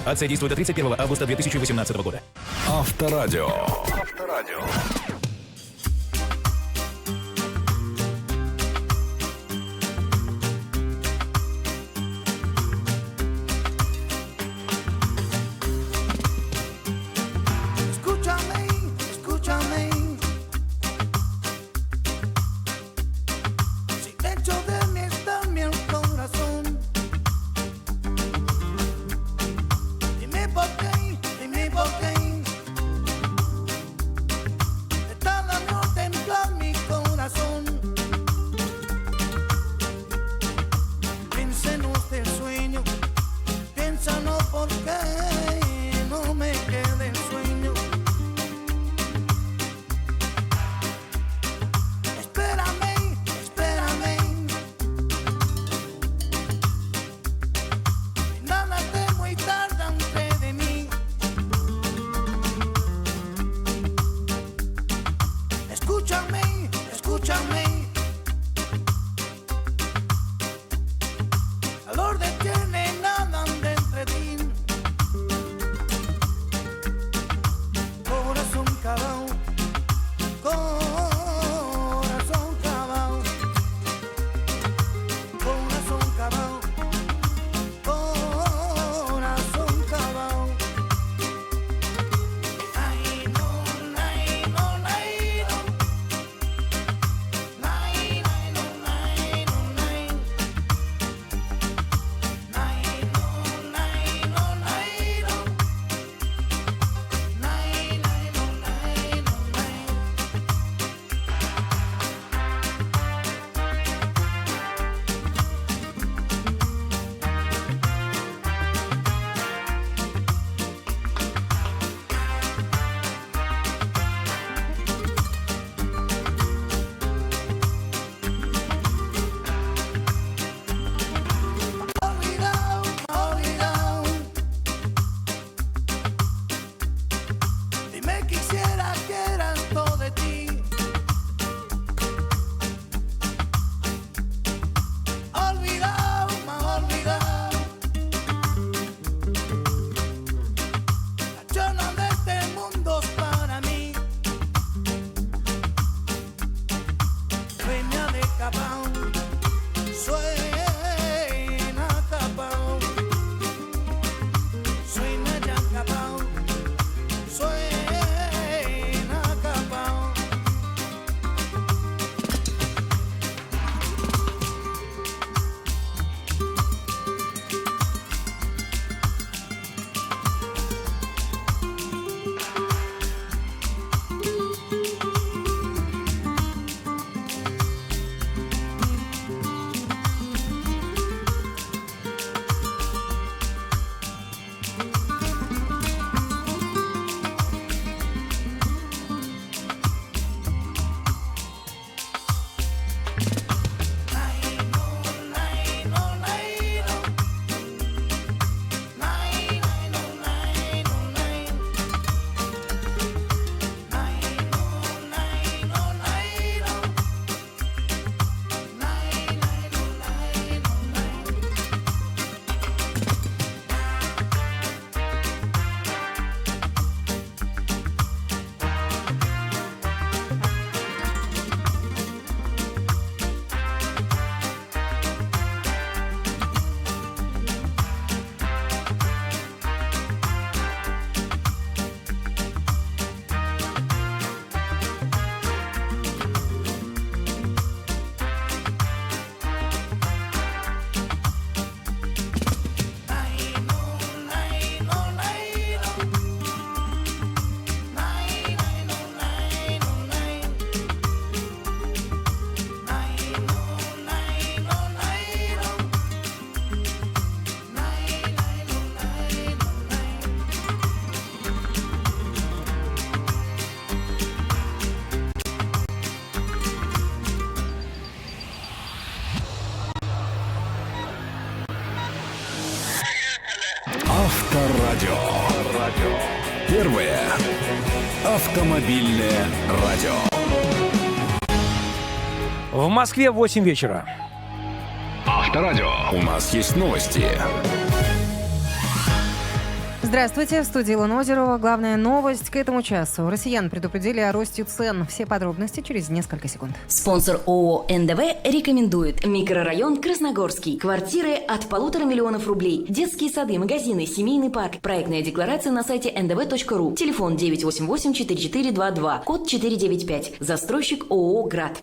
Акция действует до 31 августа 2018 года. Авторадио. Escúchame. Si dentro de mí está mi corazón, dime por qué está dando temblar mi corazón. Piénsenos del sueño, piénsanos por qué no me quede el sueño. Espérame, nada te muy tarde antes de mí. Escúchame. Calor detiene nada de ti. Corazón cabao, corazón cabao, corazón cabao, corazón cabao. Ay no, ay no, ay no, ay no, ay no, ay no, ay no, ay no, ay no. Olvidado. Dime quisiera que era todo de ti. Olvidado. La chona de este mundo es para mí. Sueña de capao, suena capao, suena ya capao, suena capao. Авторадио. Первое автомобильное радио. В Москве 8 вечера. Авторадио. У нас есть новости. Здравствуйте, в студии Илона Озерова. Главная новость к этому часу. Россиян предупредили о росте цен. Все подробности через несколько секунд. Спонсор ООО «НДВ» рекомендует. Микрорайон Красногорский. Квартиры от 1,5 миллиона рублей. Детские сады, магазины, семейный парк. Проектная декларация на сайте ndv.ru. Телефон 988-4422. Код 495. Застройщик ООО «Град».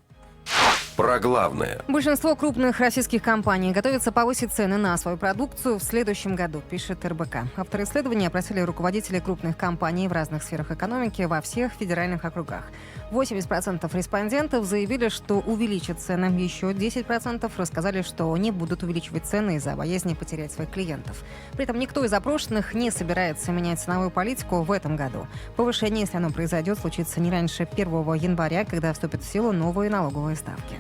Про главное. Большинство крупных российских компаний готовятся повысить цены на свою продукцию в следующем году, пишет РБК. Авторы исследования опросили руководителей крупных компаний в разных сферах экономики во всех федеральных округах. 80% респондентов заявили, что увеличат цены. Еще 10% рассказали, что не будут увеличивать цены из-за боязни потерять своих клиентов. При этом никто из опрошенных не собирается менять ценовую политику в этом году. Повышение, если оно произойдет, случится не раньше 1 января, когда вступят в силу новые налоговые ставки.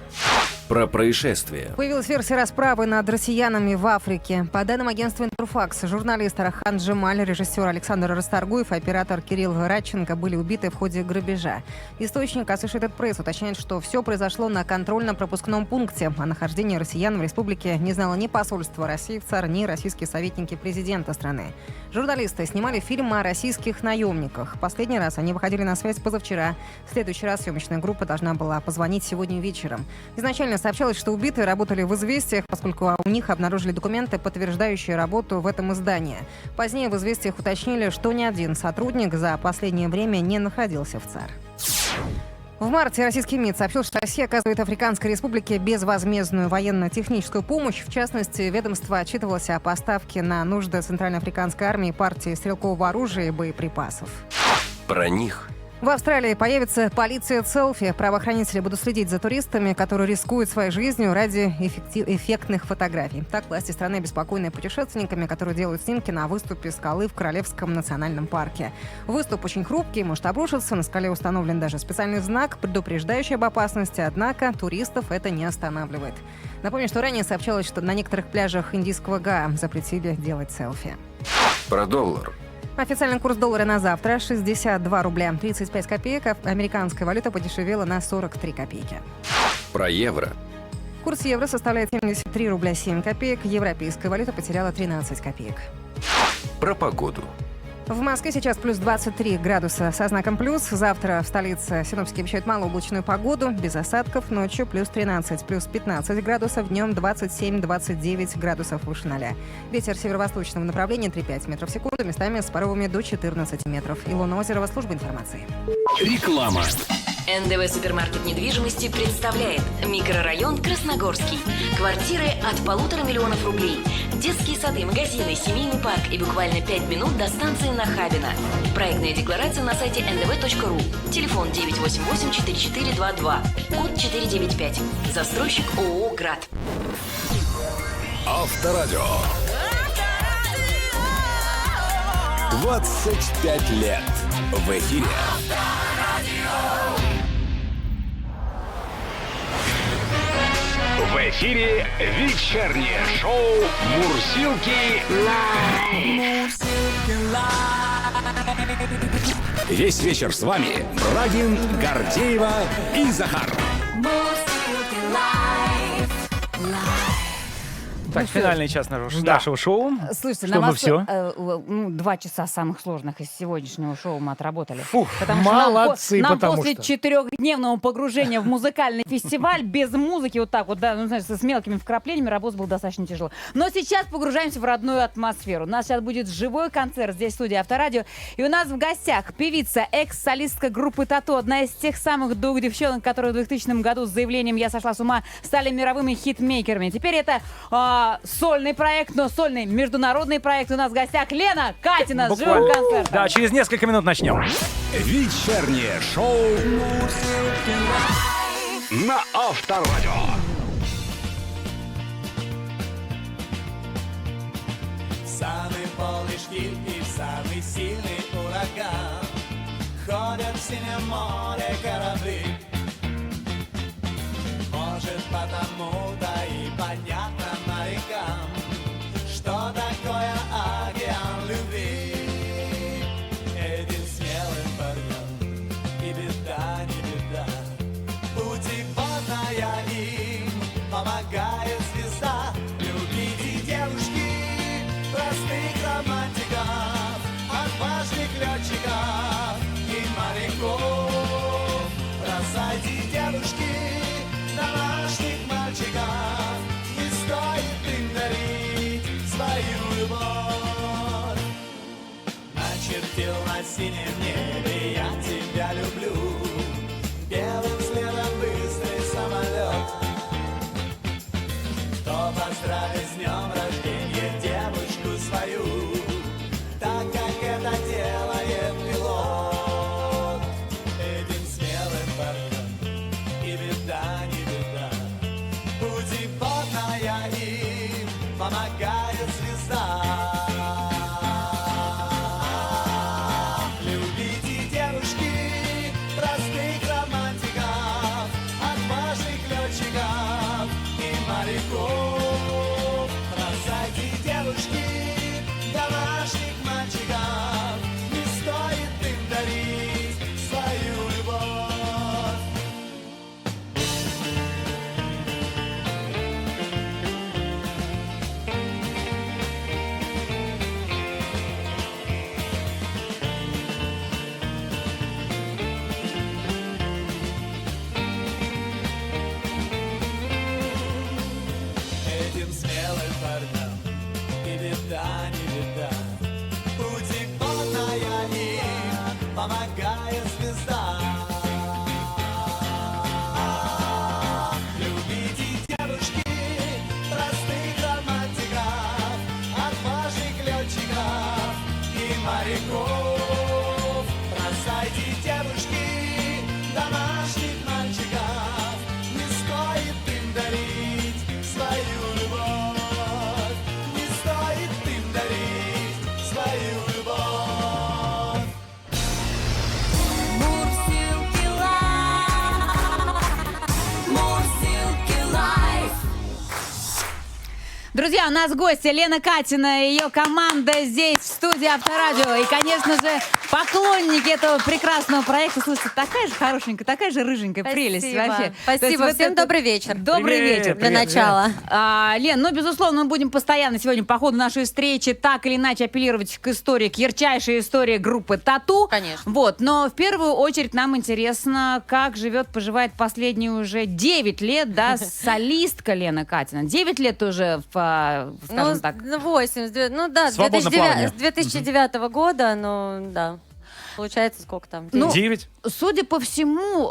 Про происшествие. Появилась версия расправы над россиянами в Африке. По данным агентства «Интерфакс», журналист Рахан Джемаль, режиссер Александр Расторгуев и оператор Кирилл Радченко были убиты в ходе грабежа. Источник Associated Press уточняет, что все произошло на контрольно-пропускном пункте. О нахождении россиян в республике не знало ни посольство России в ЦАР, ни российские советники президента страны. Журналисты снимали фильм о российских наемниках. Последний раз они выходили на связь позавчера. В следующий раз съемочная группа должна была позвонить сегодня вечером. Изначально сообщалось, что убитые работали в «Известиях», поскольку у них обнаружили документы, подтверждающие работу в этом издании. Позднее в «Известиях» уточнили, что ни один сотрудник за последнее время не находился в ЦАР. В марте российский МИД сообщил, что Россия оказывает Африканской Республике безвозмездную военно-техническую помощь. В частности, ведомство отчитывалось о поставке на нужды Центральноафриканской армии партии стрелкового оружия и боеприпасов. Про них. В Австралии появится полиция селфи. Правоохранители будут следить за туристами, которые рискуют своей жизнью ради эффектных фотографий. Так, власти страны обеспокоены путешественниками, которые делают снимки на выступе скалы в Королевском национальном парке. Выступ очень хрупкий, может обрушиться. На скале установлен даже специальный знак, предупреждающий об опасности. Однако туристов это не останавливает. Напомню, что ранее сообщалось, что на некоторых пляжах индийского Гоа запретили делать селфи. Про доллар. Официальный курс доллара на завтра – 62 рубля 35 копеек, а американская валюта подешевела на 43 копейки. Про евро. Курс евро составляет 73 рубля 7 копеек, европейская валюта потеряла 13 копеек. Про погоду. В Москве сейчас плюс 23 градуса со знаком плюс. Завтра в столице синоптики обещают малооблачную погоду, без осадков. Ночью плюс 13, плюс 15 градусов. Днем 27-29 градусов выше 0. Ветер северо-восточного направления 3-5 метров в секунду. Местами с порывами до 14 метров. Илона Озерова, служба информации. Реклама. НДВ Супермаркет недвижимости представляет микрорайон Красногорский. Квартиры от 1,5 миллиона рублей. Детские сады, магазины, семейный парк и буквально 5 минут до станции Нахабино. Проектная декларация на сайте ndv.ru. Телефон 988-4422. Код 495. Застройщик ООО «Град». Авторадио. 25 лет. В эфире. В эфире вечернее шоу «Мурзилки лайв». Весь вечер с вами Брагин, Гордеева и Захар. Так, финальный час нашего шоу. Слушайте, Что, на мы вас всё? 2 часа самых сложных из сегодняшнего шоу мы отработали. Фух, Потому что молодцы, нам потому после что... 4-дневного погружения в музыкальный фестиваль без музыки, вот так вот, да, ну, знаешь, с мелкими вкраплениями работать было достаточно тяжело. Но сейчас погружаемся в родную атмосферу. У нас сейчас будет живой концерт здесь в студии Авторадио. И у нас в гостях певица, экс-солистка группы «Тату», одна из тех самых двух девчонок, которые в 2000 году с заявлением «Я сошла с ума» стали мировыми хитмейкерами. Теперь это сольный проект, но сольный международный проект. У нас в гостях Лена Катина с живым концертом. Да, через несколько минут начнем. Вечернее шоу на Авторадио. Самый полный штиль и самый сильный ураган. Ходят в синем море корабли. Может, потому-то и понятно морякам, что такое океан любви. Этим смелым парням и беда, не беда. Путеводная им помогает звезда. Любите, девушки, простых романтиков. на синем небе, я тебя люблю. Белым следом быстрый самолет. Кто поздравит с днем рождения девушку свою, так как это делает пилот. Этим смелым парнем и беда, не беда. Путеподная им помогает звезда. Любите девушки простых романтиков, отважных летчиков и моряков. Бросайте девушки домашних мальчиков, не стоит им дарить свою любовь. Этим смелым парням и беда, не беда. Путеподная им помогает звезда. Любите девушки простых романтиков, отважных летчиков и моряков. Бросайте девушки домашних мальчиков, не стоит им дарить свою любовь. Не стоит им дарить свою любовь. Друзья, у нас гости Лена Катина и ее команда здесь, в студии Авторадио. И, конечно же, поклонники этого прекрасного проекта. Слушайте, такая же хорошенькая, такая же рыженькая, прелесть вообще. Спасибо. Вот Всем это- добрый вечер. Добрый Привет, вечер. Для привет, начала. Лен, ну, безусловно, мы будем постоянно сегодня по ходу нашей встречи так или иначе апеллировать к истории, к ярчайшей истории группы «Тату». Конечно. Вот, но в первую очередь нам интересно, как живет, поживает последние уже 9 лет, да, солистка Лена Катина. 9 лет уже, скажем так. 8, ну да, с Свободно плавание. 2009 года, ну да. Получается, сколько там? Ну, 9. Судя по всему,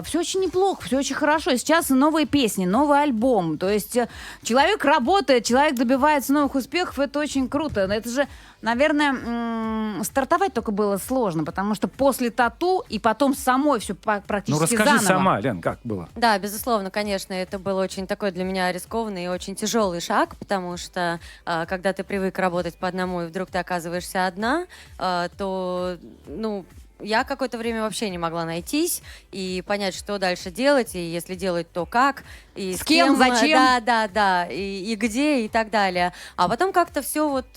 все очень неплохо, все очень хорошо. Сейчас новые песни, новый альбом. То есть человек работает, человек добивается новых успехов, это очень круто. Но это же, наверное, стартовать только было сложно, потому что после «Тату» и потом самой все практически Ну, расскажи заново. сама, Лен, как было? Да, безусловно, конечно, это был очень такой для меня рискованный и очень тяжелый шаг, потому что когда ты привык работать по одному, и вдруг ты оказываешься одна, то, ну, я какое-то время вообще не могла найтись и понять, что дальше делать, и если делать, то как, и С кем, зачем? Да, и где, и так далее. А потом как-то все вот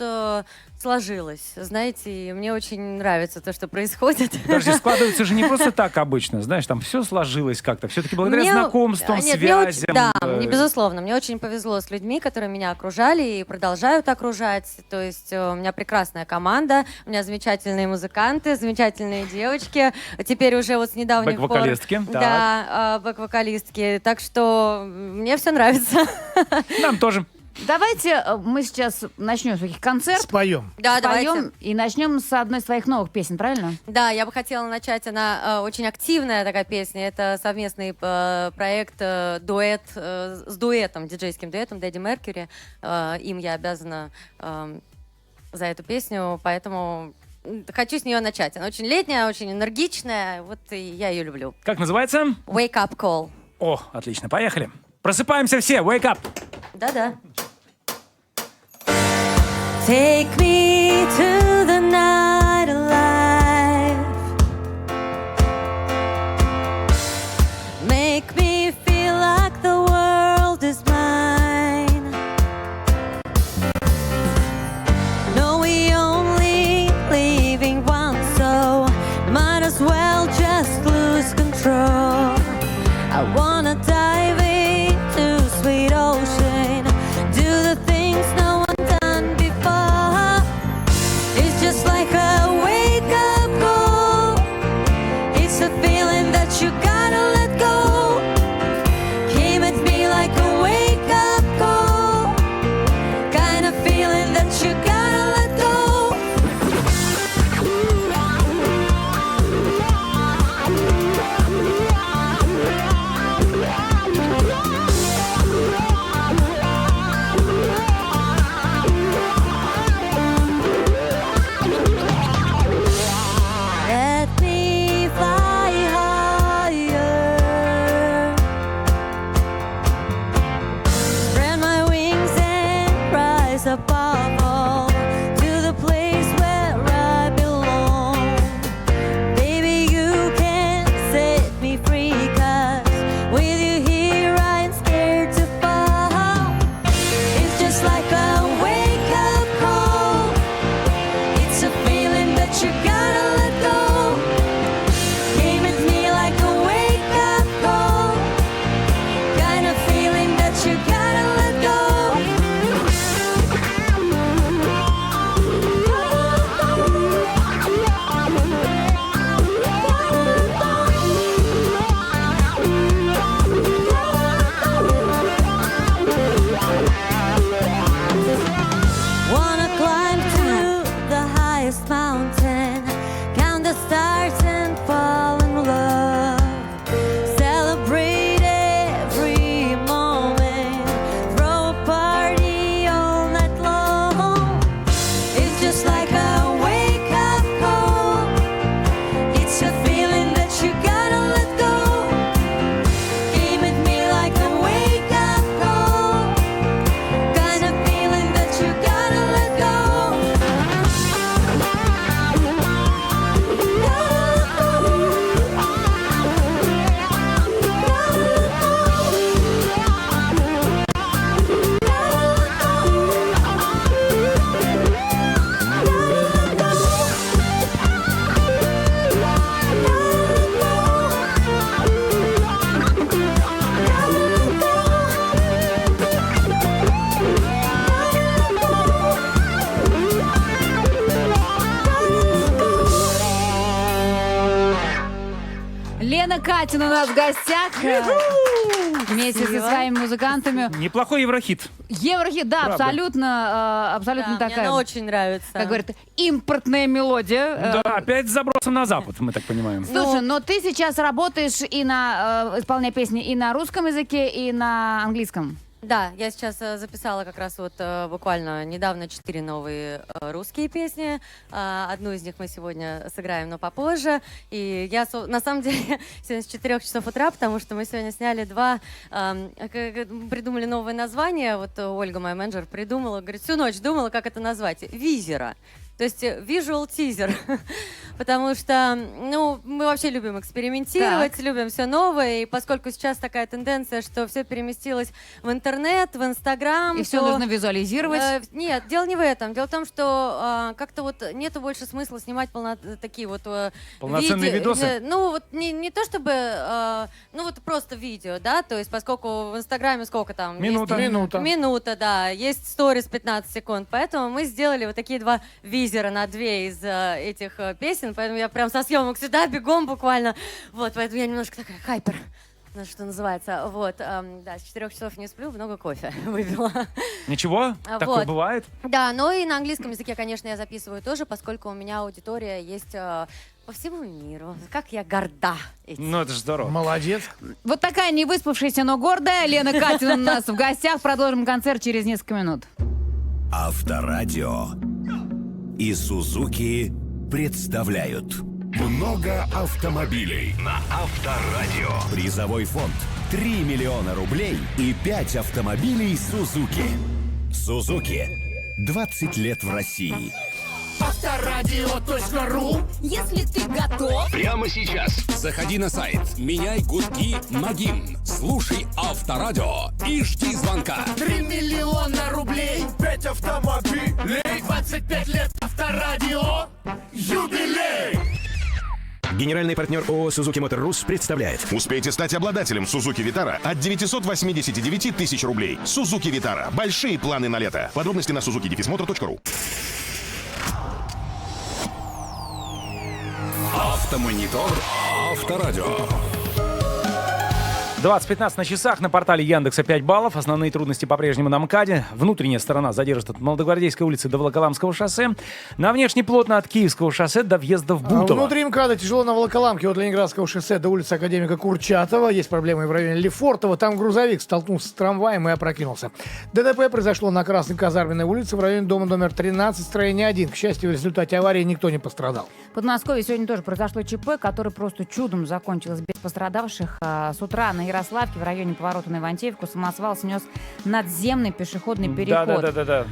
сложилось, знаете, и мне очень нравится то, что происходит. Подожди, складывается же не просто так обычно, знаешь, там все сложилось как-то. Все-таки благодаря Мне- знакомствам, Нет, мне очень- связям. да, мне безусловно. Мне очень повезло с людьми, которые меня окружали и продолжают окружать. То есть у меня прекрасная команда, у меня замечательные музыканты, замечательные девочки. Теперь уже вот с недавних пор... Бэк-вокалистки, так. Да, бэк-вокалистки. Так что мне все нравится. Нам тоже. Давайте мы сейчас начнем с таких концертов. Споем. Да, давайте. Споем и начнем с одной из твоих новых песен, правильно? Да, я бы хотела начать, она очень активная такая песня, это совместный проект, дуэт, с дуэтом, диджейским дуэтом Дэдди Меркьюри, им я обязана за эту песню, поэтому хочу с нее начать. Она очень летняя, очень энергичная, вот и я ее люблю. Как называется? Wake Up Call. О, отлично, поехали. Просыпаемся все, wake up! Да-да. Take me to the night alive. Make me feel like the world is mine. No, we only leaving once, so might as well just lose control. I wanna dive into sweet ocean, do the things no one done before. tallest mountain, count the stars and fall in love. Celebrate every moment, throw a party all night long. It's just like a wake-up call. It's a feeling that you gotta let go. Came at me like a wake-up call, kind of feeling that you gotta let go. Лена Катина у нас в гостях. Вместе со своими музыкантами. Неплохой еврохит. Еврохит, да, Правда. абсолютно Да, мне такая, она очень нравится. как говорят, импортная мелодия. Да, опять забросом на запад, мы так понимаем. Слушай, но ты сейчас работаешь и исполняя песни и на русском языке, и на английском. Да, я сейчас записала как раз вот буквально недавно 4 новые русские песни. Одну из них мы сегодня сыграем, но попозже. И я, на самом деле, сегодня с 4 часов утра, потому что мы сегодня сняли придумали новое название. Вот Ольга, моя менеджер, придумала, говорит, всю ночь думала, как это назвать. Визера. То есть visual teaser, потому что, ну, мы вообще любим экспериментировать, любим все новое, и поскольку сейчас такая тенденция, что все переместилось в интернет, в Инстаграм, И все нужно визуализировать. нет, дело не в этом. Дело в том, что как-то вот нету больше смысла снимать такие вот Полноценные видосы? Ну, вот не то чтобы, ну, вот просто видео, да, то есть поскольку в Инстаграме сколько там? Минута. Минута, да. Есть сторис 15 секунд, поэтому мы сделали вот такие 2 визера на 2 из этих песен, поэтому я прям со съемок сюда бегом буквально. Вот, поэтому я немножко такая хайпер, что называется. Вот, да, с 4 часов не сплю, много кофе выпила. Ничего, такое Вот. бывает. Да, но и на английском языке, конечно, я записываю тоже, поскольку у меня аудитория есть по всему миру. Как я горда этим. Ну, это же здорово. Молодец. Вот такая невыспавшаяся, но гордая Лена Катина у нас в гостях. Продолжим концерт через несколько минут. Авторадио и Сузуки представляют много автомобилей На Авторадио. Призовой фонд 3 миллиона рублей и 5 автомобилей Сузуки. Сузуки 20 лет в России. Авторадио.ру. Если ты готов. Прямо сейчас. Заходи на сайт, меняй гудки МАГИМ, слушай Авторадио и жди звонка. 3 миллиона рублей, 5 автомобилей, 25 лет Авторадио. Юбилей! Генеральный партнер ООО «Сузуки Мотор Рус» представляет. Успейте стать обладателем Suzuki Vitara от 989 тысяч рублей. Suzuki Vitara. Большие планы на лето. Подробности на suzuki-motor.ru. Автомонитор Авторадио. 20:15 на часах. На портале Яндекса 5 баллов. Основные трудности по-прежнему на МКАДе. Внутренняя сторона задержит от Молодогвардейской улицы до Волоколамского шоссе. На внешне плотно от Киевского шоссе до въезда в Бутово. Внутри МКАДа тяжело на Волоколамке от Ленинградского шоссе до улицы Академика Курчатова. Есть проблемы и в районе Лефортово. Там грузовик столкнулся с трамваем и опрокинулся. ДТП произошло на Красной Казарменной улице в районе дома номер 13, строение 1. К счастью, в результате аварии никто не пострадал. В Подмосковье сегодня тоже произошло ЧП, которое просто чудом закончилось без пострадавших. С утра на Ярославке в районе поворота на Ивантеевку самосвал снес надземный пешеходный переход. Да.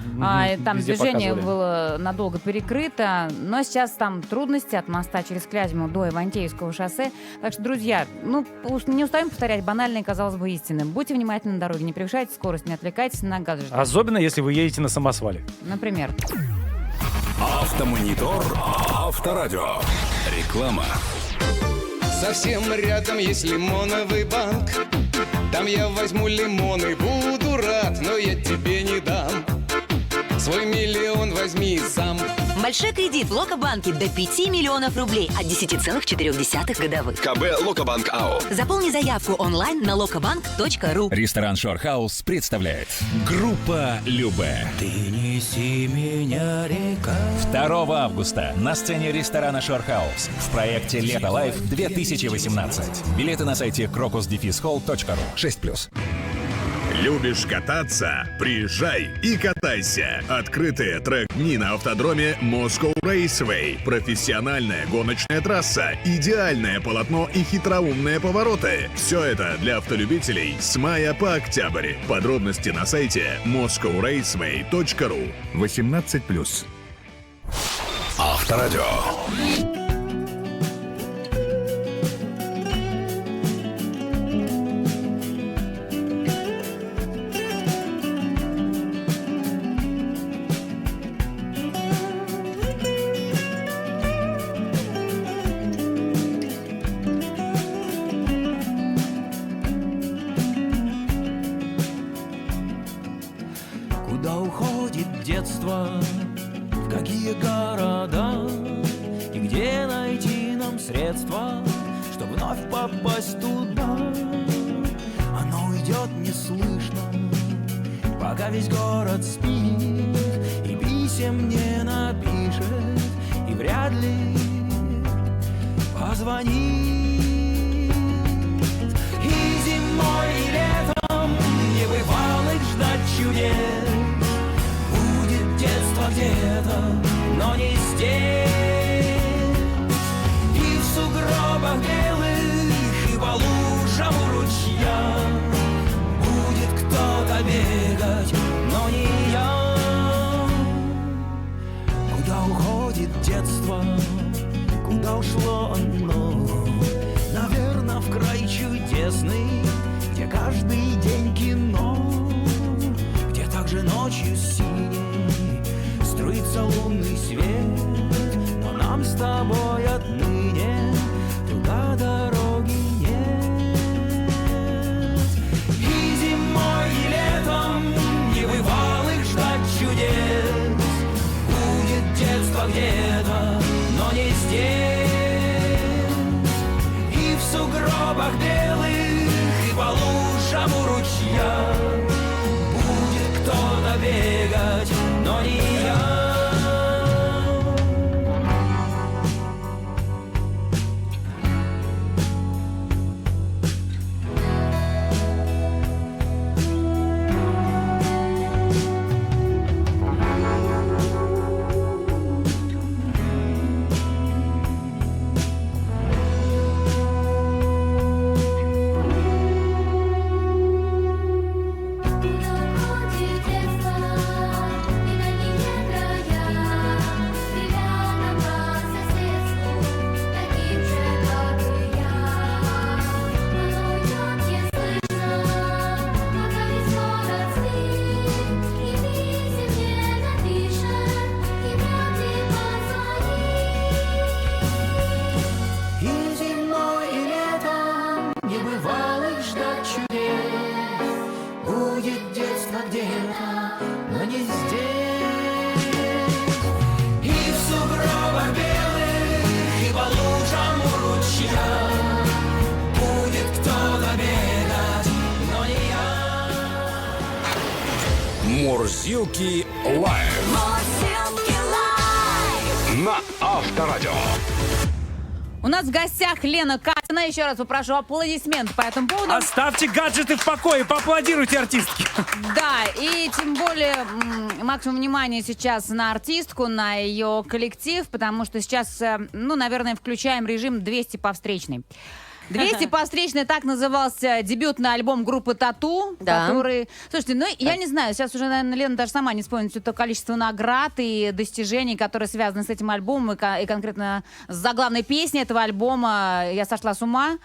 Там Везде движение показывали. было надолго перекрыто, но сейчас там трудности от моста через Клязьму до Ивантеевского шоссе. Так что, друзья, не устаем повторять банальные, казалось бы, истины. Будьте внимательны на дороге, не превышайте скорость, не отвлекайтесь на гаджеты. Особенно, если вы едете на самосвале. Например. Автомонитор Авторадио. Реклама. Совсем рядом есть лимоновый банк. Там я возьму лимон и буду рад, но я тебе не дам. Свой миллион возьми сам. Большой кредит в Локобанке до 5 миллионов рублей от 10,4 годовых. КБ Локобанк АО. Заполни заявку онлайн на lokobank.ru. Ресторан Шорхаус представляет группа Любэ. Ты неси меня, река. 2 августа на сцене ресторана Шорхаус в проекте Лето Лайф 2018. Билеты на сайте crocusdefishall.ru. 6+. Любишь кататься? Приезжай и катайся. Открытые трек-дни на автодроме Moscow Raceway. Профессиональная гоночная трасса, идеальное полотно и хитроумные повороты. Все это для автолюбителей с мая по октябрь. Подробности на сайте moscowraceway.ru. 18+. Авторадио. Куда уходит детство, в какие города, и где найти нам средства, чтобы вновь попасть туда? Оно уйдет неслышно, пока весь город спит, и писем не напишет, и вряд ли позвонит. И зимой, и летом небывалых ждать чудес. Будет детство где-то, но не здесь. И в сугробах белых, и по лужам у ручья будет кто-то бегать, но не я. Куда уходит детство, куда ушло оно? Наверно, в край чудесный, где каждый день кино, где также ночью синей струится лунный свет. Но нам с тобой отныне туда дороги нет. И зимой, и летом небывалых ждать чудес. Будет детство где-то, но не здесь. И в сугробах белых, и по лужам у ручья будет кто-то бегать, но не я. И зимой, и летом небывалых ждать чудес. Будет детство где-то, но не здесь. И в сугробах белых, и по лужам у ручья будет кто-то бегать, но не я. Мурзилки лайв. На Авторадио. У нас в гостях Лена Катина. Еще раз попрошу аплодисменты по этому поводу. Оставьте гаджеты в покое, поаплодируйте артистке. Да, и тем более максимум внимания сейчас на артистку, на ее коллектив, потому что сейчас, ну, наверное, включаем режим 200 по встречной. 200 по встречной, так назывался дебютный альбом группы Тату, Да. который... Слушайте, ну, я не знаю, сейчас уже, наверное, Лена даже сама не вспомнит все то количество наград и достижений, которые связаны с этим альбомом, и конкретно с заглавной песней этого альбома «Я сошла с ума».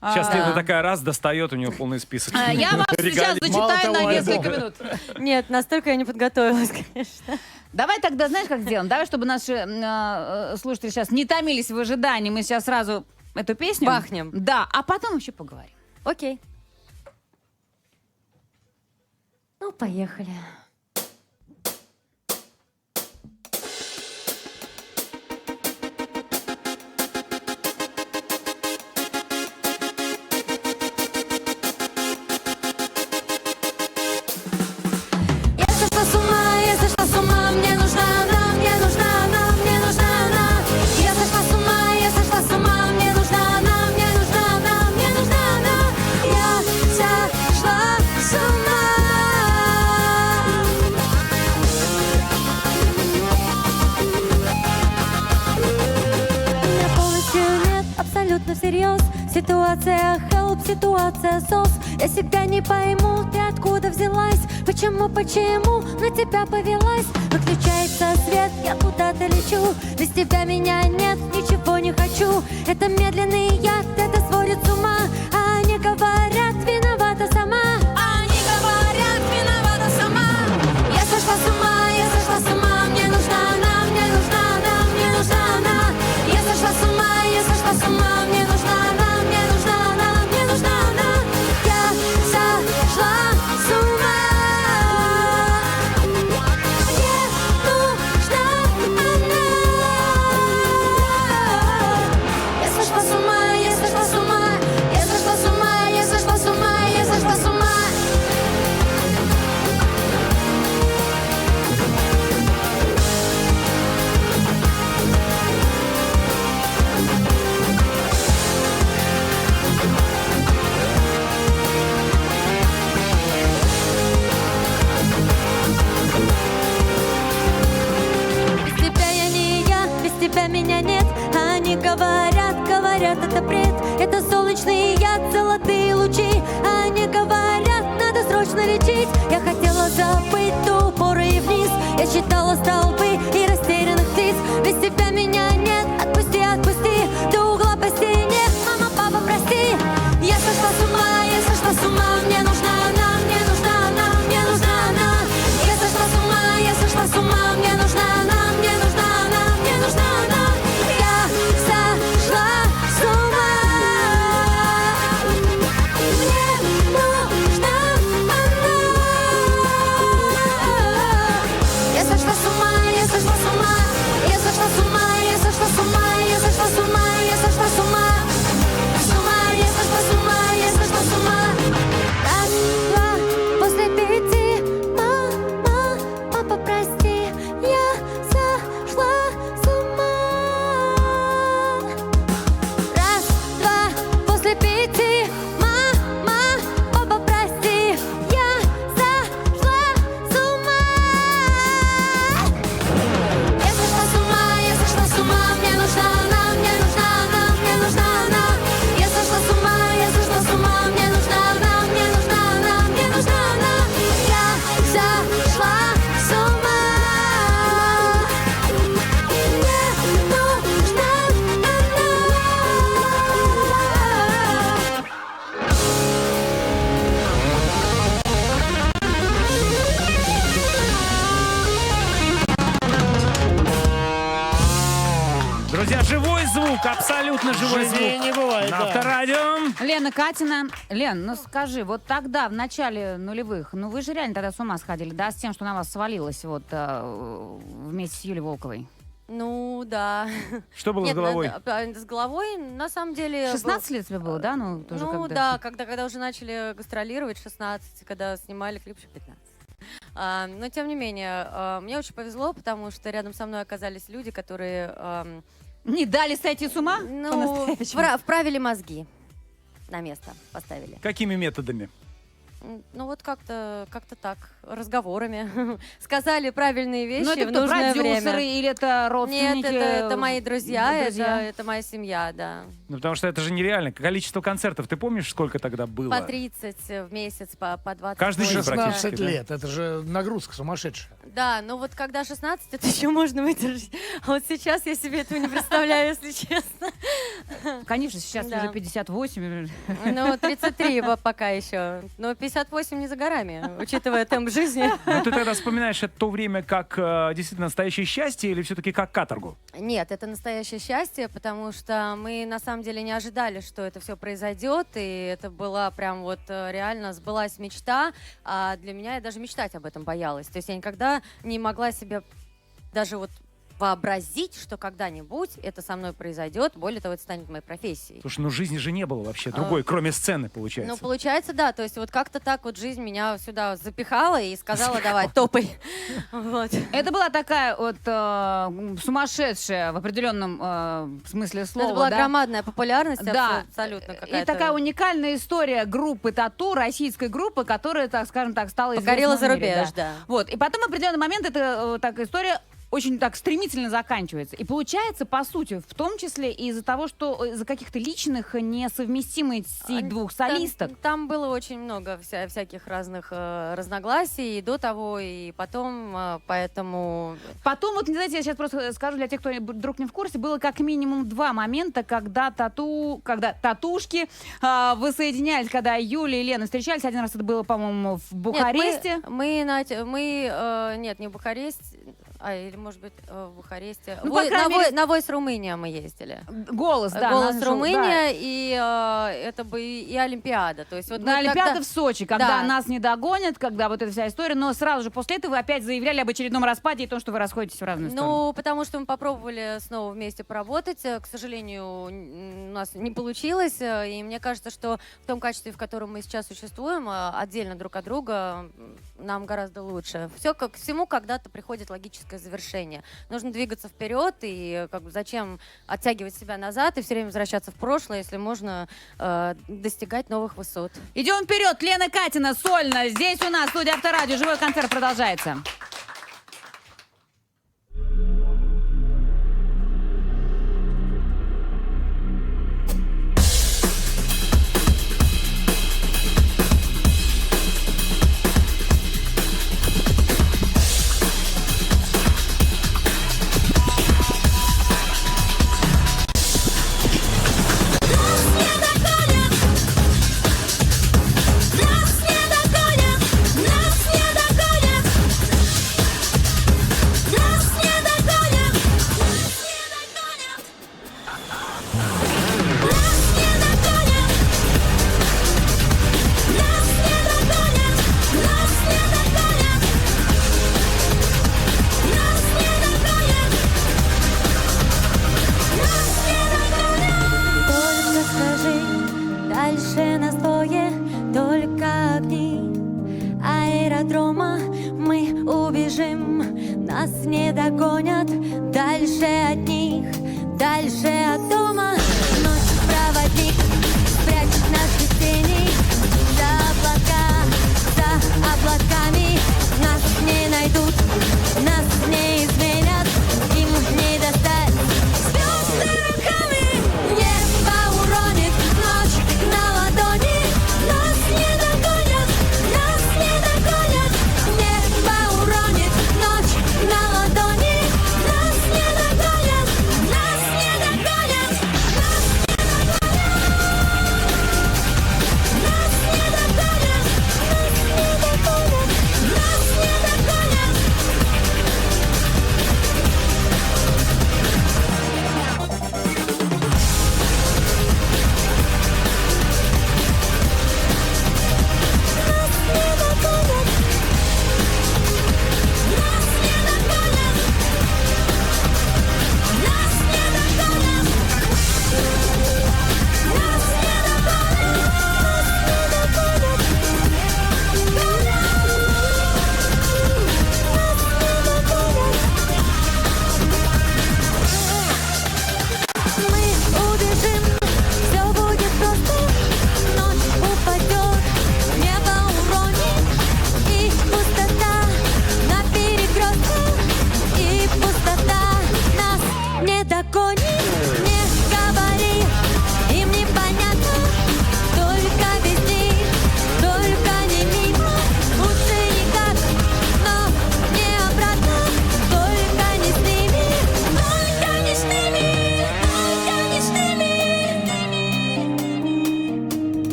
Сейчас Лена такая раз достает, у нее полный список. Я вам сейчас зачитаю на несколько минут. Нет, настолько я не подготовилась, конечно. Давай тогда, знаешь, как сделаем? Давай, чтобы наши слушатели сейчас не томились в ожидании, мы сейчас сразу эту песню... Бахнем. Да, а потом еще поговорим. Окей. Ну, поехали. Ситуация help, ситуация сос. Я себя не пойму, ты откуда взялась? Почему на тебя повелась? Выключается свет, я куда-то лечу. Без тебя меня нет, ничего не хочу. Это медленный яд, это сводит с ума. А они говорят, виновата сама. Они говорят, виновата сама. Я сошла с ума, я сошла с ума. Мне нужна она, мне нужна она, мне нужна она. Я сошла с ума, я сошла с ума. Мне нужна она, мне нужна она, мне нужна она. Я сошла с ума. Мне нужна она. Я сошла с ума, я сошла с ума. Я сошла с ума, я сошла с ума, я сошла с ума. Без тебя я не я, без тебя меня нет. А они говорят, говорят, это бред. Это солнечный яд, золотые лучи. А они говорят, надо срочно лечить. Я хотела забыть до упора и вниз. Я считала столбы и растерянных птиц. Без тебя меня нет, отпусти, отпусти. До угла по стене, мама, папа, прости. Я сошла с ума, я сошла с ума. Мне нужна она, мне нужна она, мне нужна она. Я сошла с ума, я сошла с ума. Мне нужна она, мне нужна она, мне нужна она. Я сошла с ума. Мне нужна она. Я сошла с ума, я сошла с ума. Я сошла с ума, я сошла с ума. Я сошла с ума, я сошла с ума. С ума, я сошла с ума, я сошла с ума. Раз, два, после 5. Мама, папа, прости. Я сошла с ума. Раз, два, после 5. Мама, папа, прости. Я сошла с ума. Я сошла с ума, я сошла с ума. Мне нужна она, мне нужна она, мне нужна она. Я сошла с ума, я сошла с ума. Мне нужна она, мне нужна она, мне нужна она. Я сошла с ума. Мне нужна Друзья, живой звук, абсолютно живой Живее звук. не бывает, На да. Авторадио. Лена Катина. Лен, ну скажи, вот тогда, в начале нулевых, ну вы же реально тогда с ума сходили, да, с тем, что на вас свалилось вот вместе с Юлей Волковой? Ну, да. Что было с Нет, головой? с головой, на самом деле... 16 лет тебе было, да? Ну, тоже Ну, когда... да, когда уже начали гастролировать, 16, когда снимали клип, 15. Но, тем не менее, мне очень повезло, потому что рядом со мной оказались люди, которые... Не дали сойти с ума? Ну, По-настоящему? вправили мозги. На место поставили. Какими методами? Ну вот как-то так, разговорами. Сказали правильные вещи Ну, это в кто, нужное продюсеры время. или это родственники? Нет, это мои друзья, Друзья. это моя семья, да. Ну, потому что это же нереально. Количество концертов, ты помнишь, сколько тогда было? По 30 в месяц, по 20. Каждый день 16 практически, да? лет, это же нагрузка сумасшедшая. Да, но вот когда 16, это еще можно выдержать. А вот сейчас я себе этого не представляю, если честно. Конечно, сейчас Да. уже 58. Ну, 33 пока еще. Но 58 не за горами, учитывая темп жизни. Ну, ты тогда вспоминаешь это то время как действительно настоящее счастье или все-таки как каторгу? Нет, это настоящее счастье, потому что мы на самом деле не ожидали, что это все произойдет, и это была прям вот реально сбылась мечта, а для меня я даже мечтать об этом боялась. То есть я никогда не могла себе даже вот вообразить, что когда-нибудь это со мной произойдет, более того, это станет моей профессией. Слушай, ну жизни же не было вообще другой, кроме сцены, получается. Ну, получается, да. То есть вот как-то так вот жизнь меня сюда запихала и сказала, давай, топай. Вот. Это была такая вот сумасшедшая в определенном смысле слова. Это была да? громадная популярность, Да. абсолютно И какая-то. такая уникальная история группы Тату, российской группы, которая, так скажем так, стала известна Покорила в за мире, рубеж, да. Вот. И потом в определенный момент эта такая история очень так стремительно заканчивается. И получается, по сути, в том числе из-за того, что из-за каких-то личных несовместимостей двух солисток. Там было очень много всяких разных разногласий и до того, и потом, поэтому... Потом, вот, знаете, я сейчас просто скажу для тех, кто вдруг не в курсе, было как минимум 2 момента, когда татушки воссоединялись, когда Юля и Лена встречались. Один раз это было, по-моему, в Бухаресте. Нет, не в Бухаресте. Или, может быть, в Бухаресте. Ну, по крайней мере... На Voice Румыния мы ездили. Голос, да. Голос Румыния, да. И это бы и Олимпиада. То есть, вот на Олимпиада в Сочи, когда нас не догонят, когда вот эта вся история, но сразу же после этого вы опять заявляли об очередном распаде и том, что вы расходитесь в разные стороны. Ну, потому что мы попробовали снова вместе поработать. К сожалению, у нас не получилось. И мне кажется, что в том качестве, в котором мы сейчас существуем, отдельно друг от друга, нам гораздо лучше. Все, как всему, когда-то приходит логическое завершение. Нужно двигаться вперед, и зачем оттягивать себя назад и все время возвращаться в прошлое, если можно достигать новых высот. Идем вперед! Лена Катина, сольно. Здесь у нас студия Авторадио. Живой концерт продолжается.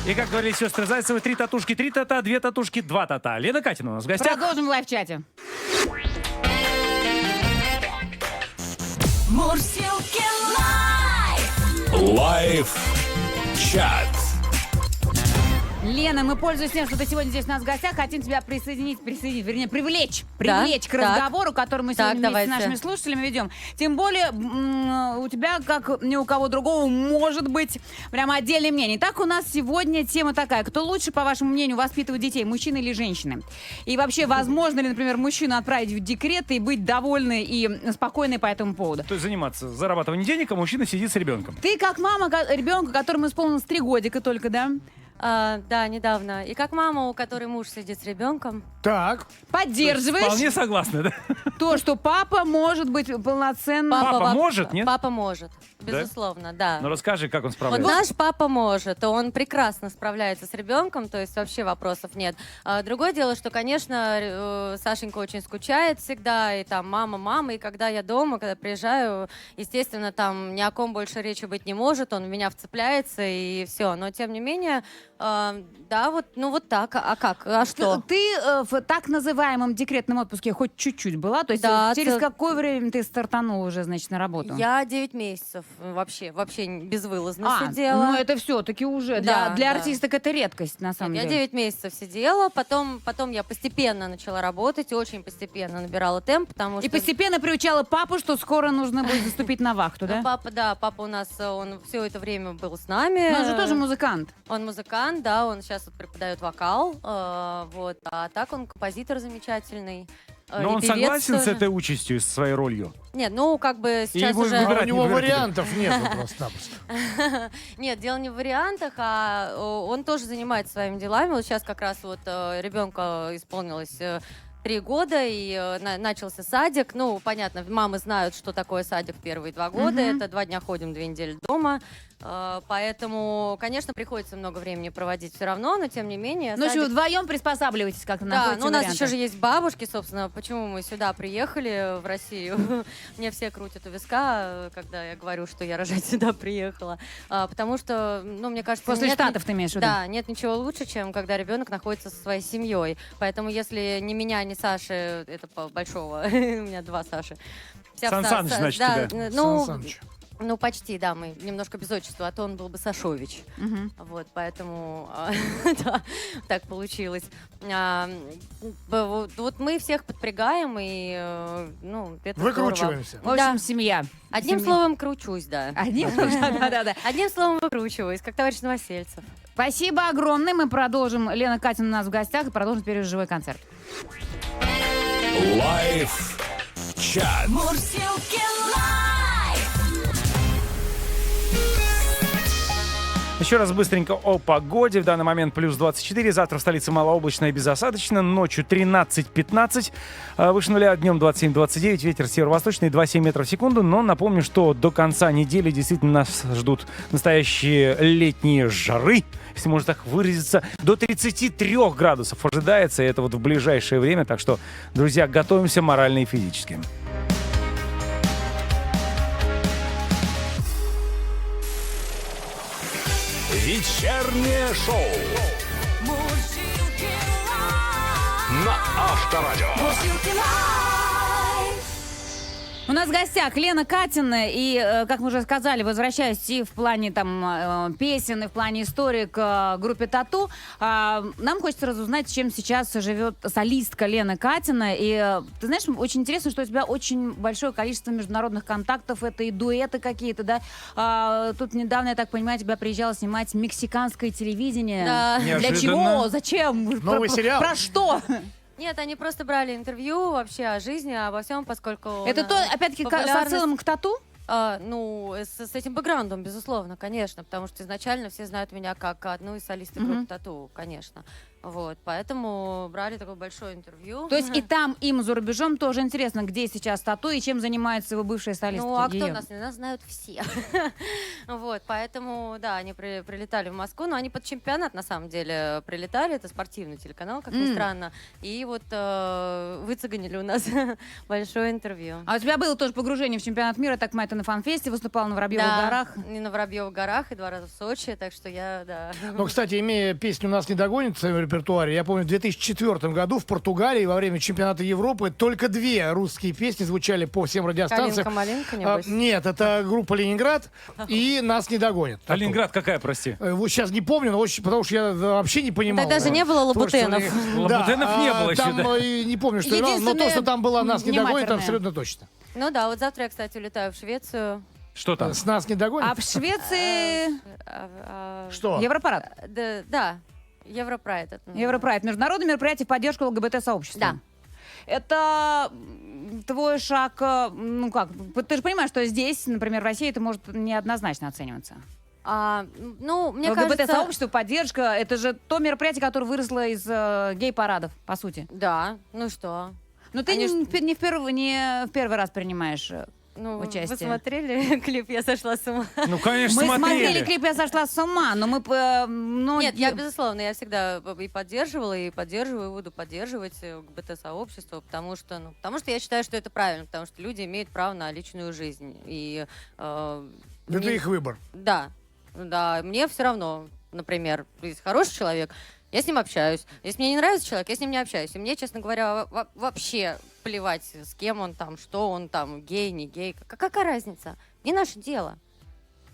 И как говорили сестры Зайцевы, 3 татушки, 3 тата, 2 татушки, 2 тата. Лена Катина у нас в гостях. Продолжим в лайв-чате. Мурсилки лайв! Лайв-чат. Лена, мы, пользуясь тем, что ты сегодня здесь у нас в гостях, хотим тебя привлечь к Так. разговору, который мы Так, сегодня вместе с давайте. нашими слушателями ведем. Тем более, у тебя, как ни у кого другого, может быть прямо отдельное мнение. Так у нас сегодня тема такая. Кто лучше, по вашему мнению, воспитывает детей, мужчины или женщины? И вообще, возможно ли, например, мужчину отправить в декрет и быть довольной и спокойной по этому поводу? То есть заниматься зарабатыванием денег, а мужчина сидит с ребенком. Ты как мама ребенка, которому исполнилось 3 годика только, да? Да, недавно. И как мама, у которой муж сидит с ребенком. Так. Поддерживаешь Вполне согласна, да? то, что папа может быть полноценным... Папа может, нет? Папа может, Да? безусловно, да. Ну расскажи, как он Вот справляется. наш папа может, он прекрасно справляется с ребенком, то есть вообще вопросов нет. Другое дело, что, конечно, Сашенька очень скучает всегда, и там мама, и когда я дома, когда приезжаю, естественно, там ни о ком больше речи быть не может, он в меня вцепляется, и все. Но, тем не менее, да, вот, ну вот так, а как, а что? Ты в так называемом декретном отпуске хоть чуть-чуть была? То есть Да, через какое время ты стартанула уже, значит, на работу? Я 9 месяцев вообще безвылазно сидела. Ну это все-таки уже Да, для да. артисток это редкость, на самом Я деле. 9 месяцев сидела, потом я постепенно начала работать, очень постепенно набирала темп, потому И что... постепенно приучала папу, что скоро нужно будет заступить на вахту, да? Папа у нас, он все это время был с нами. Но он же тоже музыкант. Он музыкант, да, он сейчас вот преподает вокал, вот, а так он композитор замечательный. Но он и певец согласен с тоже. этой участью, с своей ролью? Нет, ну как бы сейчас его уже... выбирать У него не выбирать. вариантов нет просто-напросто. Нет, дело не в вариантах, а он тоже занимается своими делами. Вот сейчас как раз вот ребенка исполнилось 3 года, и начался садик. Ну, понятно, мамы знают, что такое садик первые 2 года. Это 2 дня ходим, 2 недели дома. Поэтому, конечно, приходится много времени проводить все равно, но тем не менее... Ну садик- что, вдвоем приспосабливаетесь как-то, Да, находите ну у нас варианты? еще же есть бабушки, собственно, почему мы сюда приехали, в Россию. Мне все крутят у виска, когда я говорю, что я рожать сюда приехала. Потому что, ну, мне кажется... После нет Штатов ты имеешь в виду? Да, нет ничего лучше, чем когда ребенок находится со своей семьей. Поэтому если ни меня, ни Саши, это большого, у меня 2 Саши. Сан Саныч, значит, да, тебя. ну, Сан Саныч. ну, почти, да, мы немножко без отчества, а то он был бы Сашович. Вот, поэтому, да, так получилось. Вот мы всех подпрягаем, и, ну, это Выкручиваемся. В общем, семья. Одним словом, кручусь, да. Да-да-да. Одним словом, выкручиваюсь, как товарищ Новосельцев. Спасибо огромное. Мы продолжим. Лена Катина у нас в гостях и продолжим теперь живой концерт. Лайв-чат. Мурсилки лайв! Еще раз быстренько о погоде. В данный момент плюс 24. Завтра в столице малооблачно и безосадочно. Ночью 13-15. Выше нуля, днем 27-29. Ветер северо-восточный 2,7 метров в секунду. Но напомню, что до конца недели действительно нас ждут настоящие летние жары, если можно так выразиться. До 33 градусов ожидается. И это вот в ближайшее время. Так что, друзья, готовимся морально и физически. Вечернее шоу Мурсилки лайв! на Авторадио. Мурсилки лайв! У нас в гостях Лена Катина, и, как мы уже сказали, возвращаясь и в плане там песен, и в плане истории к группе Тату, нам хочется разузнать, чем сейчас живет солистка Лена Катина. И ты знаешь, очень интересно, что у тебя очень большое количество международных контактов, это и дуэты какие-то, да? Тут недавно, я так понимаю, тебя приезжала снимать мексиканское телевидение. Да. Для Неожиданно. чего? Зачем? Новый сериал. Про что? Нет, они просто брали интервью вообще о жизни, обо всем, поскольку... Это то, опять-таки, с отсылом к Тату? Ну, с этим бэкграундом, безусловно, конечно, потому что изначально все знают меня как одну из солисток группы Тату, конечно. Вот, поэтому брали такое большое интервью. То есть и там, им за рубежом тоже интересно, где сейчас Тату и чем занимается его бывшая солистка. Ну, а кто её? нас знают все. Вот, поэтому, да, они прилетали в Москву, но они под чемпионат, на самом деле, прилетали. Это спортивный телеканал, как ни странно. И вот выцеганили у нас большое интервью. А у тебя было тоже погружение в чемпионат мира, так понимаю, ты на фан-фесте выступала на Воробьевых горах? И на Воробьевых горах, и 2 раза в Сочи, так что я, да. Ну, кстати, имея песню «Нас не догонит» в своем репертуаре, я помню, в 2004 году в Португалии во время чемпионата Европы только 2 русские песни звучали по всем радиостанциям. «Калинка-малинка», небось? Нет, это группа «Ленинград» и «Нас не догонит». А Ленинград какая, прости? Вот сейчас не помню, но очень, потому что я вообще не понимал. Тогда же не было лабутенов. Лабутенов не было еще, там, да? не помню, что играл, но то, что там была «Нас не догонит», это абсолютно точно. Ну да, вот завтра я, кстати, улетаю в Швецию. Что там? С «Нас не догонит»? А в Швеции... Что? Европарад. Да, Европрайд. Европрайд. Международное мероприятие в поддержку ЛГБТ-сообщества. Да. Это твой шаг, ну как, ты же понимаешь, что здесь, например, в России это может неоднозначно оцениваться. Ну, мне кажется... ЛГБТ-сообщество, поддержка, это же то мероприятие, которое выросло из гей-парадов, по сути. Да, ну что? Но ты не в первый раз принимаешь участие. Вы смотрели клип «Я сошла с ума»? Ну, конечно, Мы смотрели клип «Я сошла с ума», но мы... Нет, я, безусловно, я всегда и поддерживала, и поддерживаю, и буду поддерживать ЛГБТ-сообщество, потому что я считаю, что это правильно, потому что люди имеют право на личную жизнь. И, это их выбор. Да, мне все равно, например, если хороший человек, я с ним общаюсь. Если мне не нравится человек, я с ним не общаюсь. И мне, честно говоря, вообще плевать, с кем он там, что он там, гей, не гей. Какая разница? Не наше дело.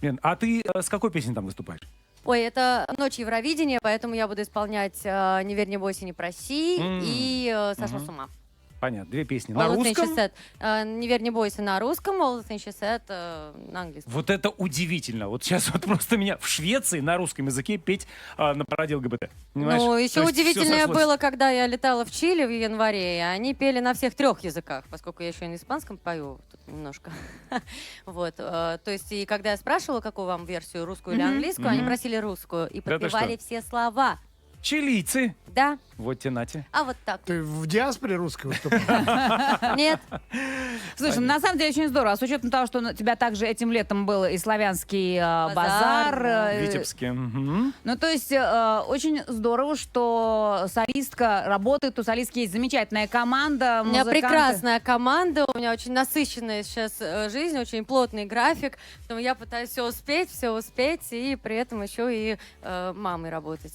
Лен, а ты с какой песней там выступаешь? Ой, это «Ночь Евровидения», поэтому я буду исполнять «Не верь, не бойся, не проси» и «Сошла с ума». Понятно, 2 песни. All На the things русском? she said. «Не верь, не бойся» на русском, «All the things she said» на английском. Вот это удивительно. Вот сейчас вот просто меня в Швеции на русском языке петь на параде ЛГБТ. Понимаешь? Ну, еще То есть удивительнее всё сошлось. было, когда я летала в Чили в январе, и они пели на всех 3 языках, поскольку я еще и на испанском пою тут немножко. Вот. То есть, и когда я спрашивала, какую вам версию, русскую или английскую, они просили русскую и Да ты подпевали что? все слова. Чилийцы. Да. Вот те нате. А вот так. Ты в диаспоре русской выступаешь? Нет. Слушай, ну, на самом деле очень здорово. А с учетом того, что у тебя также этим летом был и славянский базар. В Витебске. Ну, то есть очень здорово, что солистка работает, у солистки есть замечательная команда. У меня музыканты. прекрасная команда, у меня очень насыщенная сейчас жизнь, очень плотный график, поэтому я пытаюсь все успеть, и при этом еще и мамой работать.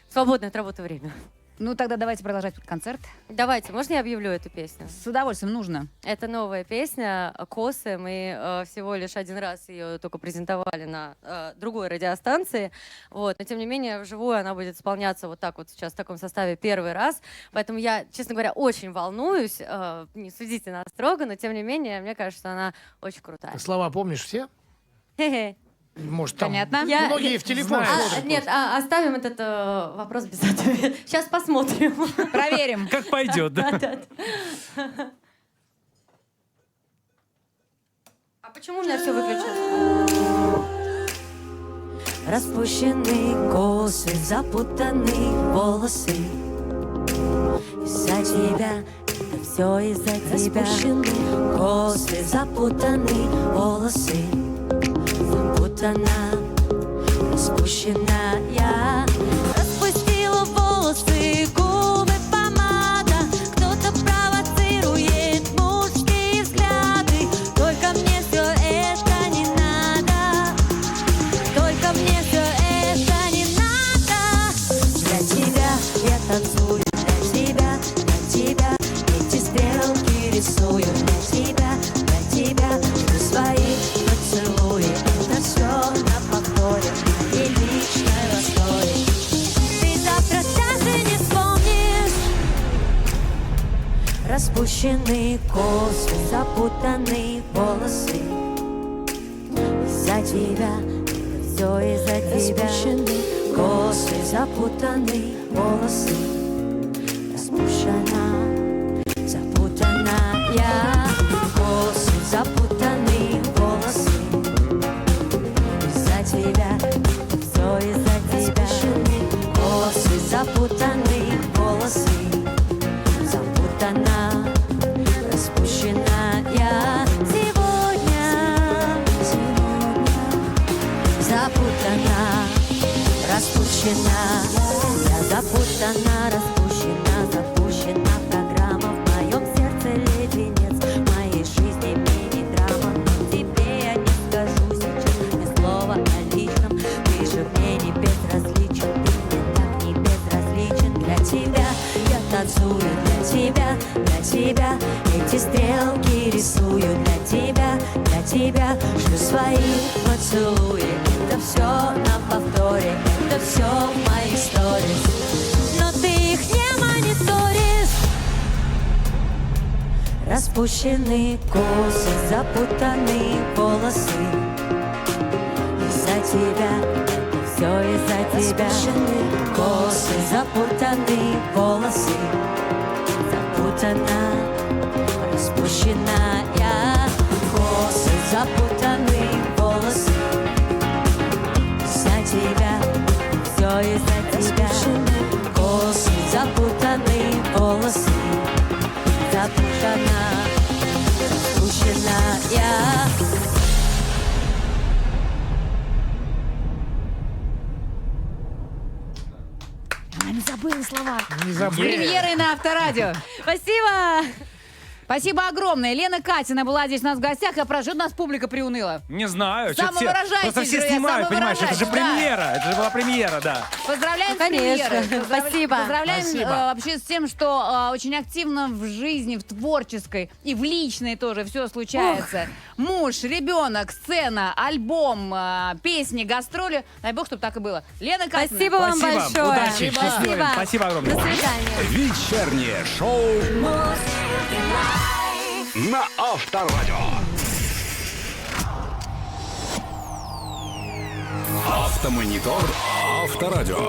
Свободное от работы время. Ну, тогда давайте продолжать концерт. Давайте, можно я объявлю эту песню? С удовольствием, нужно. Это новая песня «Косы». Мы всего лишь 1 раз ее только презентовали на другой радиостанции. Вот. Но, тем не менее, вживую она будет исполняться вот так вот сейчас в таком составе 1 раз. Поэтому я, честно говоря, очень волнуюсь. Не судите нас строго, но, тем не менее, мне кажется, что она очень крутая. Слова помнишь все? Хе-хе. Может, там Понятно. многие в телефон смотрят. Нет, оставим этот вопрос без ответа. Сейчас посмотрим. Проверим. Как пойдет, да? А почему у меня все выключено? Распущенные косы, запутанные волосы. Из-за тебя, это все из-за тебя. Распущенные косы, запутанные волосы. Запутана, распущенная. Распустила волосы, губы, помада. Кто-то провоцирует мужские взгляды. Только мне все это не надо. Только мне все это не надо. Для тебя я танцую, для тебя эти стрелки рисую. Для тебя жду свои поцелуи. Это все на повторе, моей личной расторе. Ты завтра даже не вспомнишь. Распущенные косы, запутанные волосы. Из-за тебя, все из-за тебя. Распущенные косы, запутанные волосы. Распущена, запутанная. Косы, запутанные волосы. Из-за тебя, все из-за тебя. Косы, распущена, я запутана, распущена, запущена программа в моем сердце леденец, в моей жизни мини-драма. Но тебе я не скажу сейчас ни слова о личном, ты же мне не безразличен, ты мне так не безразличен. Для тебя я танцую, для тебя эти стрелки рисую, для тебя шлю свои поцелуи. Это все на повторе, это все в моей истории, но ты их не мониторишь. Распущены косы, запутаны волосы. Из-за тебя, это все из-за тебя. Распущены косы, запутаны волосы. Запутана, распущена я. Косы, запутаны волосы. Из-за тебя, все из-за тебя. Косы, запутаны волосы. Запутана, распущена я. Она не забыла слова. Не забыла. Премьеры на Авторадио. Спасибо. Спасибо огромное. Лена Катина была здесь у нас в гостях, а про что нас публика приуныла? Не знаю. чё-то Самовыражайтесь, Просто все друзья, снимают, понимаешь, это же самовыражайтесь, да. премьера. Это же была премьера, да. Поздравляем Конечно. с премьерой. Спасибо. Поздравляем Спасибо. вообще с тем, что очень активно в жизни, в творческой и в личной тоже все случается. Муж, ребенок, сцена, альбом, песни, гастроли. Дай бог, чтобы так и было. Лена Катина. Спасибо вам Спасибо. большое. Удачи. Спасибо. Счастливо. Спасибо огромное. До свидания. Вечернее шоу на Авторадио. Автомонитор Авторадио.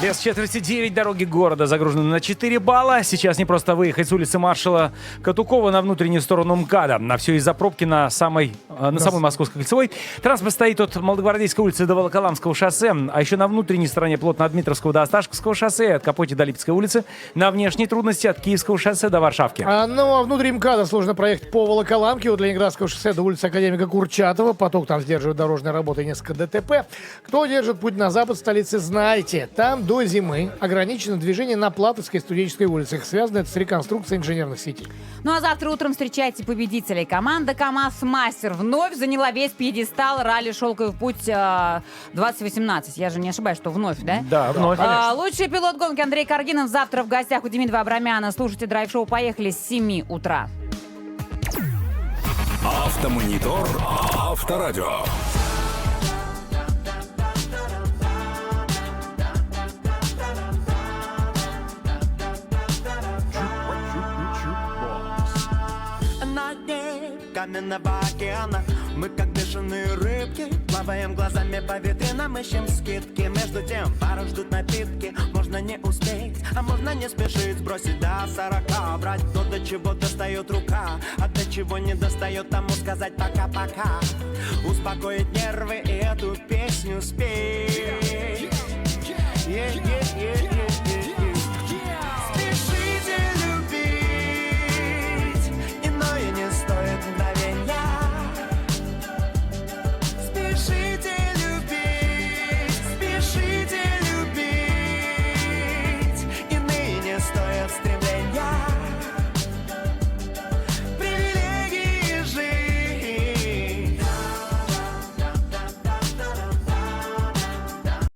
Без четверти 9 дороги города загружены на 4 балла. Сейчас не просто выехать с улицы маршала Катукова на внутреннюю сторону МКАДа. На все из-за пробки на самой Московской кольцевой. Транспорт стоит от Молодогвардейской улицы до Волоколамского шоссе. А еще на внутренней стороне плотно от Дмитровского до Осташковского шоссе, от Капоти до Липецкой улицы. На внешней трудности от Киевского шоссе до Варшавки. Ну, а внутри МКАДа сложно проехать по Волоколамке от Ленинградского шоссе до улицы Академика Курчатова. Поток там сдерживает дорожные работы и несколько ДТП. Кто держит путь на запад столицы, знаете. Там до зимы ограничено движение на Платовской и Студенческой улицах. Связано это с реконструкцией инженерных сетей. Ну а завтра утром встречайте победителей. Команда КамАЗ-Мастер вновь заняла весь пьедестал ралли «Шелковый путь» 2018. Я же не ошибаюсь, что вновь, да? Да, вновь. Лучший пилот гонки Андрей Каргинов завтра в гостях у Демидова Абрамяна. Слушайте драйв-шоу «Поехали» с 7 утра. Автомонитор Авторадио. На дне каменного океана мы, как бешеные рыбки, плаваем глазами по ветринам, ищем скидки. Между тем пару ждут напитки. Можно не успеть, а можно не спешить. Сбросить до 40, брать то, до чего достает рука, а до чего не достает, тому сказать пока-пока. Успокоить нервы и эту песню спеть.